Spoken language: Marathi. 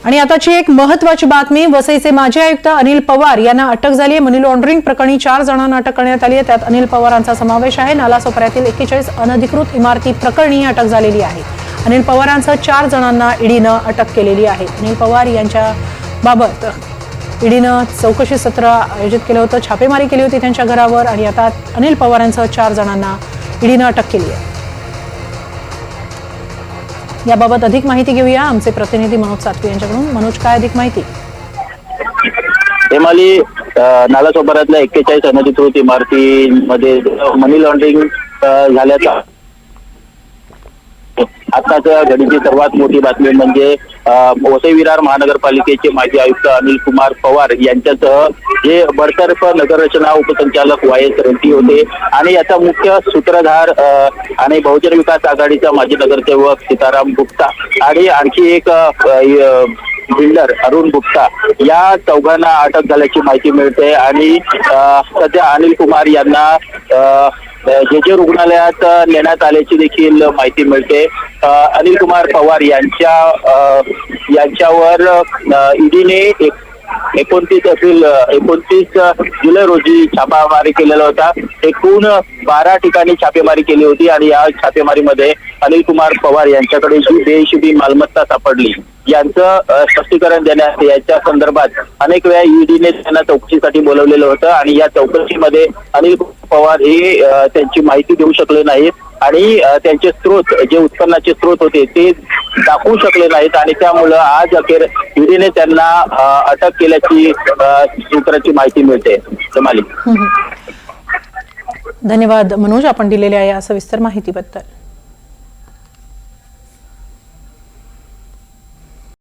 आणि आताची एक महत्त्वाची बातमी, वसईचे माजी आयुक्त अनिल पवार यांना अटक झाली आहे। मनी लॉन्ड्रिंग प्रकरणी 4 जणांना अटक करण्यात आली आहे। त्यात अनिल पवारांचा समावेश आहे। नालासोपाऱ्यातील 41 अनधिकृत इमारती प्रकरणी अटक झालेली आहे। अनिल पवारांसह 4 जणांना ईडीनं अटक केलेली आहे। अनिल पवार यांच्या बाबत ईडीनं चौकशी सत्र आयोजित केलं होतं, छापेमारी केली होती त्यांच्या घरावर आणि आता अनिल पवारांसह 4 जणांना ईडीनं अटक केली आहे। याबाबत अधिक माहिती घेऊया आमचे प्रतिनिधी मनोज सातवी यांच्याकडून। मनोज, काय अधिक माहिती? हेमाली, नालासोपाऱ्यातल्या 41 अनधिकृत इमारतीमध्ये मनी लॉन्ड्रिंग झाल्याचा आताच्या घडीची सर्वात मोठी बातमी म्हणजे वसई विरार महानगरपालिकेचे माजी आयुक्त अनिल कुमार पवार यांच्यासह जे बडतर्फ नगररचना उपसंचालक YS रेड्डी होते आणि याचा मुख्य सूत्रधार आणि बहुजन विकास आघाडीचा माजी नगरसेवक सीताराम गुप्ता आणि आणखी एक बिल्डर अरुण गुप्ता, या चौघांना अटक झाल्याची माहिती मिळते। आणि सध्या अनिल कुमार यांना जे रुग्णालयात नेण्यात आल्याची देखील माहिती मिळते। अनिल कुमार पवार यांच्यावर ईडीने 29 जुलै रोजी छापेमारी केलेला होता। एकूण 12 ठिकाणी छापेमारी केली होती आणि या छापेमारीमध्ये अनिल कुमार पवार यांच्याकडे जी बेहिशोबी मालमत्ता सापडली यांचं स्पष्टीकरण देण्यात याच्या संदर्भात अनेक वेळा ईडीने त्यांना चौकशीसाठी बोलवलेलं होतं आणि या चौकशीमध्ये अनिल पवार हे त्यांची माहिती देऊ शकले नाहीत आणि त्यांचे स्रोत, जे उत्पन्नाचे स्रोत होते ते दाखवू शकले नाहीत आणि त्यामुळं आज अखेर ईडीने त्यांना अटक केल्याची सूत्राची माहिती मिळते। धन्यवाद मनोज, आपण दिलेल्या या सविस्तर माहितीबद्दल।